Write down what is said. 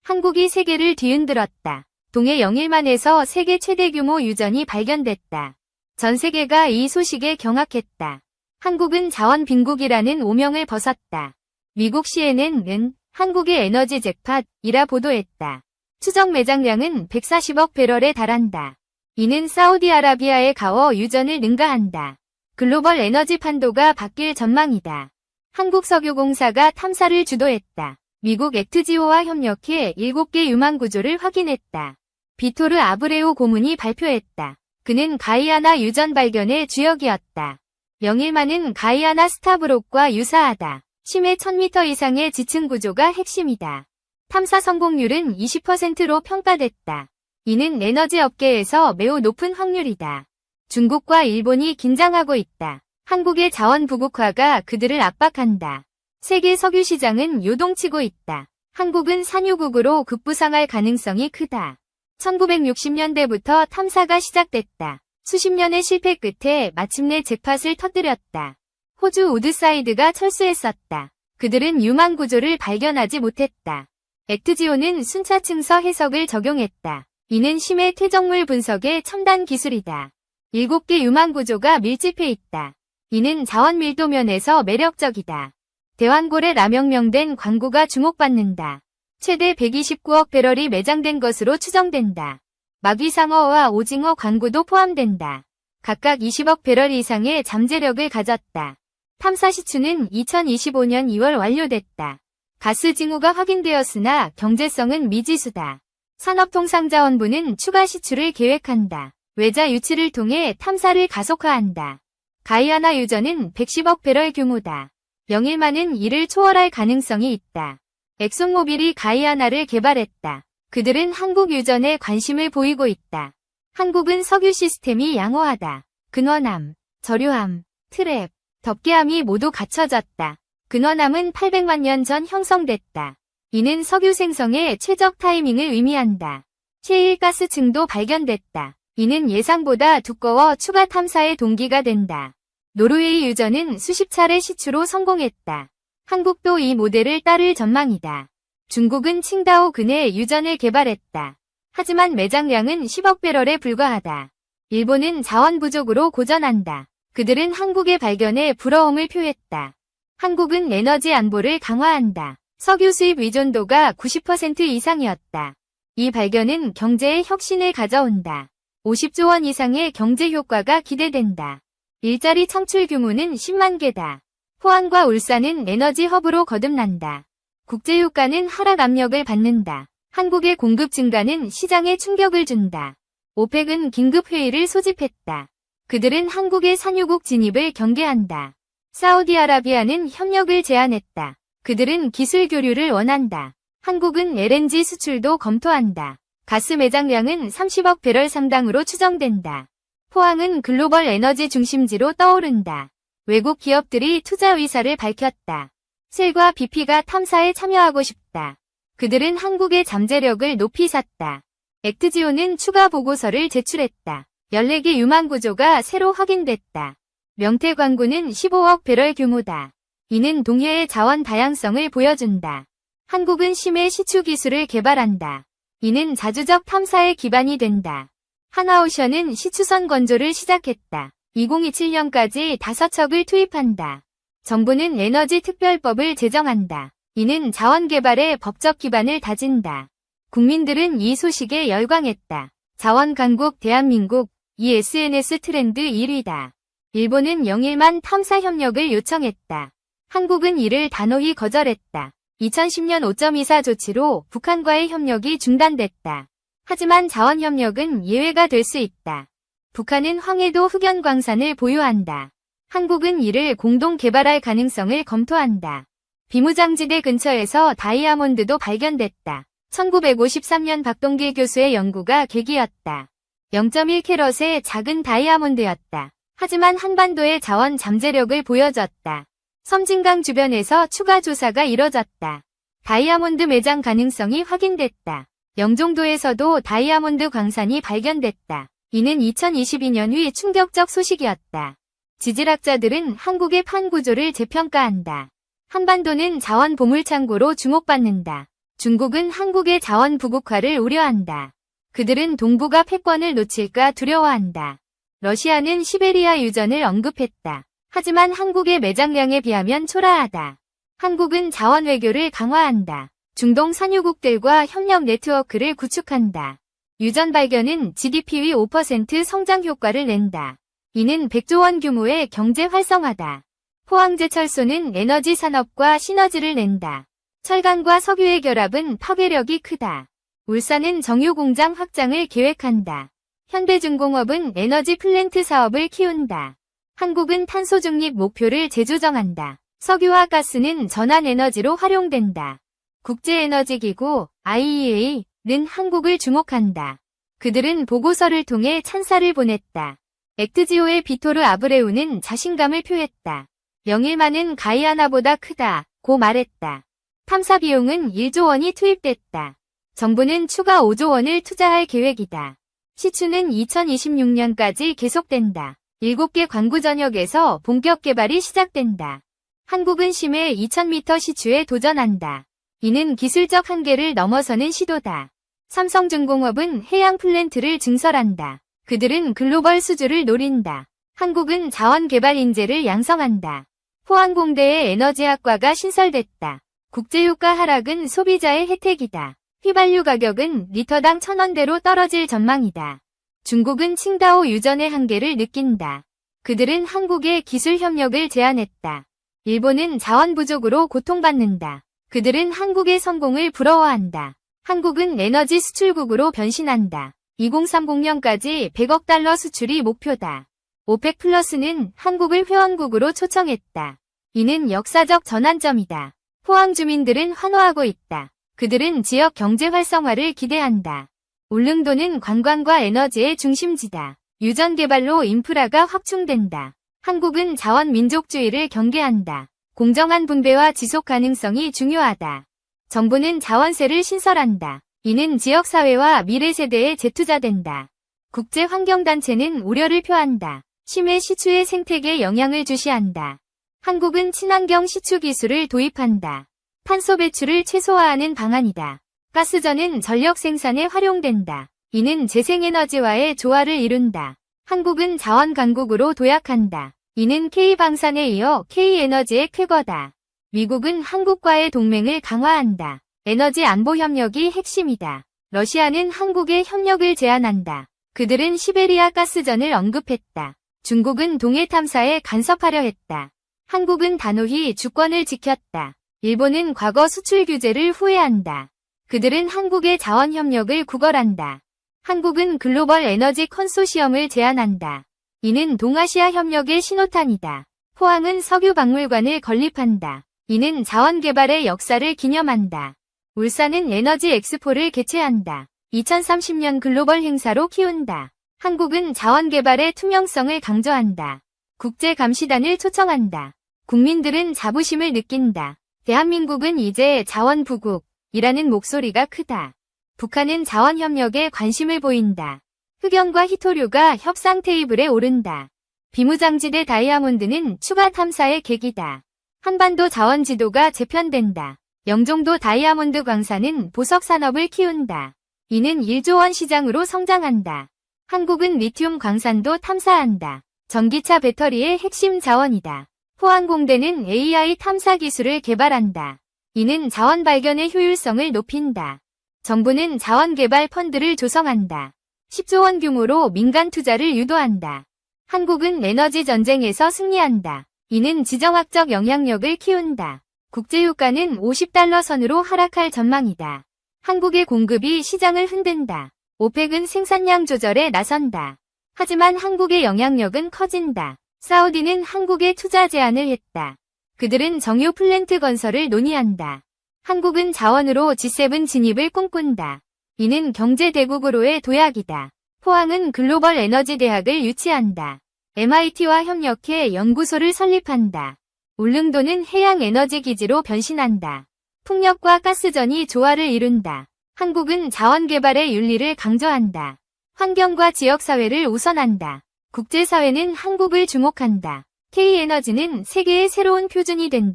한국이 세계를 뒤흔들었다. 동해 영일만에서 세계 최대 규모 유전이 발견됐다. 전 세계가 이 소식에 경악했다. 한국은 자원 빈국이라는 오명을 벗었다. 미국 CNN은 한국의 에너지 잭팟이라 보도했다. 추정 매장량은 140억 배럴에 달한다. 이는 사우디아라비아의 가워 유전을 능가한다. 글로벌 에너지 판도가 바뀔 전망이다. 한국석유공사가 탐사를 주도했다. 미국 액트지오와 협력해 7개 유망 구조를 확인했다. 비토르 아브레우 고문이 발표했다. 그는 가이아나 유전 발견의 주역이었다. 영일만은 가이아나 스타브록과 유사하다. 심해 1000m 이상의 지층 구조가 핵심이다. 탐사 성공률은 20%로 평가됐다. 이는 에너지 업계에서 매우 높은 확률이다. 중국과 일본이 긴장하고 있다. 한국의 자원 부국화가 그들을 압박한다. 세계 석유 시장은 요동치고 있다. 한국은 산유국으로 급부상할 가능성이 크다. 1960년대부터 탐사가 시작됐다. 수십 년의 실패 끝에 마침내 잭팟을 터뜨렸다. 호주 우드사이드가 철수했었다. 그들은 유망 구조를 발견하지 못했다. 액트지오는 순차층서 해석을 적용했다. 이는 심해 퇴적물 분석의 첨단 기술이다. 7개 유망 구조가 밀집해 있다. 이는 자원 밀도 면에서 매력적이다. 대왕고래 라명명된 광구가 주목받는다. 최대 129억 배럴이 매장된 것으로 추정된다. 마귀상어와 오징어 광구도 포함된다. 각각 20억 배럴 이상의 잠재력을 가졌다. 탐사 시추는 2025년 2월 완료됐다. 가스 징후가 확인되었으나 경제성은 미지수다. 산업통상자원부는 추가 시추를 계획한다. 외자 유치를 통해 탐사를 가속화한다. 가이아나 유전은 110억 배럴 규모다. 영일만은 이를 초월할 가능성이 있다. 엑손모빌이 가이아나를 개발했다. 그들은 한국 유전에 관심을 보이고 있다. 한국은 석유 시스템이 양호하다. 근원함, 저류함, 트랩, 덮개함이 모두 갖춰졌다. 근원함은 800만 년 전 형성됐다. 이는 석유 생성의 최적 타이밍을 의미한다. 셰일가스층도 발견됐다. 이는 예상보다 두꺼워 추가 탐사의 동기가 된다. 노르웨이 유전은 수십 차례 시추로 성공했다. 한국도 이 모델을 따를 전망이다. 중국은 칭다오 근해 유전을 개발했다. 하지만 매장량은 10억 배럴에 불과하다. 일본은 자원 부족으로 고전한다. 그들은 한국의 발견에 부러움을 표했다. 한국은 에너지 안보를 강화한다. 석유 수입 의존도가 90% 이상이었다. 이 발견은 경제에 혁신을 가져온다. 50조 원 이상의 경제 효과가 기대된다. 일자리 창출 규모는 10만 개다. 포항과 울산은 에너지 허브로 거듭난다. 국제유가는 하락 압력을 받는다. 한국의 공급 증가는 시장에 충격을 준다. 오펙은 긴급회의를 소집했다. 그들은 한국의 산유국 진입을 경계한다. 사우디아라비아는 협력을 제안했다. 그들은 기술 교류를 원한다. 한국은 LNG 수출도 검토한다. 가스 매장량은 30억 배럴 상당으로 추정된다. 포항은 글로벌 에너지 중심지로 떠오른다. 외국 기업들이 투자 의사를 밝혔다. 셀과 BP가 탐사에 참여하고 싶다. 그들은 한국의 잠재력을 높이 샀다. 액트지오는 추가 보고서를 제출했다. 14개 유망 구조가 새로 확인됐다. 명태광구는 15억 배럴 규모다. 이는 동해의 자원 다양성을 보여준다. 한국은 심해 시추 기술을 개발한다. 이는 자주적 탐사의 기반이 된다. 한화오션은 시추선 건조를 시작했다. 2027년까지 5척을 투입한다. 정부는 에너지 특별법을 제정한다. 이는 자원 개발의 법적 기반을 다진다. 국민들은 이 소식에 열광했다. 자원 강국 대한민국, 이 SNS 트렌드 1위다. 일본은 영일만 탐사 협력을 요청했다. 한국은 이를 단호히 거절했다. 2010년 5.24 조치로 북한과의 협력이 중단됐다. 하지만 자원 협력은 예외가 될 수 있다. 북한은 황해도 흑연광산을 보유한다. 한국은 이를 공동 개발할 가능성을 검토한다. 비무장지대 근처에서 다이아몬드도 발견됐다. 1953년 박동길 교수의 연구가 계기였다. 0.1캐럿의 작은 다이아몬드였다. 하지만 한반도의 자원 잠재력을 보여줬다. 섬진강 주변에서 추가 조사가 이뤄졌다. 다이아몬드 매장 가능성이 확인됐다. 영종도에서도 다이아몬드 광산이 발견됐다. 이는 2022년 후 충격적 소식이었다. 지질학자들은 한국의 판 구조를 재평가한다. 한반도는 자원 보물창고로 주목받는다. 중국은 한국의 자원 부국화를 우려한다. 그들은 동북아 패권을 놓칠까 두려워한다. 러시아는 시베리아 유전을 언급했다. 하지만 한국의 매장량에 비하면 초라하다. 한국은 자원 외교를 강화한다. 중동 산유국들과 협력 네트워크를 구축한다. 유전 발견은 GDP 위 5% 성장 효과를 낸다. 이는 100조 원 규모의 경제 활성화다. 포항제철소는 에너지 산업과 시너지를 낸다. 철강과 석유의 결합은 파괴력이 크다. 울산은 정유공장 확장을 계획한다. 현대중공업은 에너지 플랜트 사업을 키운다. 한국은 탄소 중립 목표를 재조정한다. 석유와 가스는 전환에너지로 활용된다. 국제에너지기구 IEA는 한국을 주목한다. 그들은 보고서를 통해 찬사를 보냈다. 액트지오의 비토르 아브레우는 자신감을 표했다. 영일만은 가이아나보다 크다 고 말했다. 탐사 비용은 1조 원이 투입됐다. 정부는 추가 5조 원을 투자할 계획이다. 시추는 2026년까지 계속된다. 7개 광구 전역에서 본격 개발이 시작된다. 한국은 심해 2000m 시추에 도전한다. 이는 기술적 한계를 넘어서는 시도다. 삼성중공업은 해양 플랜트를 증설한다. 그들은 글로벌 수주를 노린다. 한국은 자원 개발 인재를 양성한다. 포항공대의 에너지학과가 신설됐다. 국제유가 하락은 소비자의 혜택이다. 휘발유 가격은 리터당 1,000원대로 떨어질 전망이다. 중국은 칭다오 유전의 한계를 느낀다. 그들은 한국의 기술 협력을 제안했다. 일본은 자원 부족으로 고통받는다. 그들은 한국의 성공을 부러워한다. 한국은 에너지 수출국으로 변신한다. 2030년까지 100억 달러 수출이 목표다. 오펙 플러스는 한국을 회원국으로 초청했다. 이는 역사적 전환점이다. 포항 주민들은 환호하고 있다. 그들은 지역 경제 활성화를 기대한다. 울릉도는 관광과 에너지의 중심지다. 유전 개발로 인프라가 확충된다. 한국은 자원 민족주의를 경계한다. 공정한 분배와 지속 가능성이 중요하다. 정부는 자원세를 신설한다. 이는 지역사회와 미래 세대에 재투자된다. 국제환경단체는 우려를 표한다. 심해 시추의 생태계에 영향을 주시한다. 한국은 친환경 시추 기술을 도입한다. 탄소 배출을 최소화하는 방안이다. 가스전은 전력 생산에 활용된다. 이는 재생에너지와의 조화를 이룬다. 한국은 자원 강국으로 도약한다. 이는 K방산에 이어 K에너지의 쾌거다. 미국은 한국과의 동맹을 강화한다. 에너지 안보 협력이 핵심이다. 러시아는 한국의 협력을 제안한다. 그들은 시베리아 가스전을 언급했다. 중국은 동해 탐사에 간섭하려 했다. 한국은 단호히 주권을 지켰다. 일본은 과거 수출 규제를 후회한다. 그들은 한국의 자원 협력을 구걸한다. 한국은 글로벌 에너지 컨소시엄을 제안한다. 이는 동아시아 협력의 신호탄이다. 포항은 석유 박물관을 건립한다. 이는 자원 개발의 역사를 기념한다. 울산은 에너지 엑스포를 개최한다. 2030년 글로벌 행사로 키운다. 한국은 자원 개발의 투명성을 강조한다. 국제감시단을 초청한다. 국민들은 자부심을 느낀다. 대한민국은 이제 자원부국이라는 목소리가 크다. 북한은 자원협력에 관심을 보인다. 흑연과 희토류가 협상 테이블에 오른다. 비무장지대 다이아몬드는 추가 탐사의 계기다. 한반도 자원 지도가 재편된다. 영종도 다이아몬드 광산은 보석 산업을 키운다. 이는 1조 원 시장으로 성장한다. 한국은 리튬 광산도 탐사한다. 전기차 배터리의 핵심 자원이다. 포항공대는 AI 탐사 기술을 개발한다. 이는 자원 발견의 효율성을 높인다. 정부는 자원 개발 펀드를 조성한다. 10조 원 규모로 민간 투자를 유도한다. 한국은 에너지 전쟁에서 승리한다. 이는 지정학적 영향력을 키운다. 국제유가는 50달러 선으로 하락할 전망이다. 한국의 공급이 시장을 흔든다. 오펙은 생산량 조절에 나선다. 하지만 한국의 영향력은 커진다. 사우디는 한국에 투자 제안을 했다. 그들은 정유 플랜트 건설을 논의한다. 한국은 자원으로 G7 진입을 꿈꾼다. 이는 경제대국으로의 도약이다. 포항은 글로벌 에너지 대학을 유치한다. MIT와 협력해 연구소를 설립한다. 울릉도는 해양 에너지 기지로 변신한다. 풍력과 가스전이 조화를 이룬다. 한국은 자원 개발의 윤리를 강조한다. 환경과 지역사회를 우선한다. 국제사회는 한국을 주목한다. K에너지는 세계의 새로운 표준이 된다.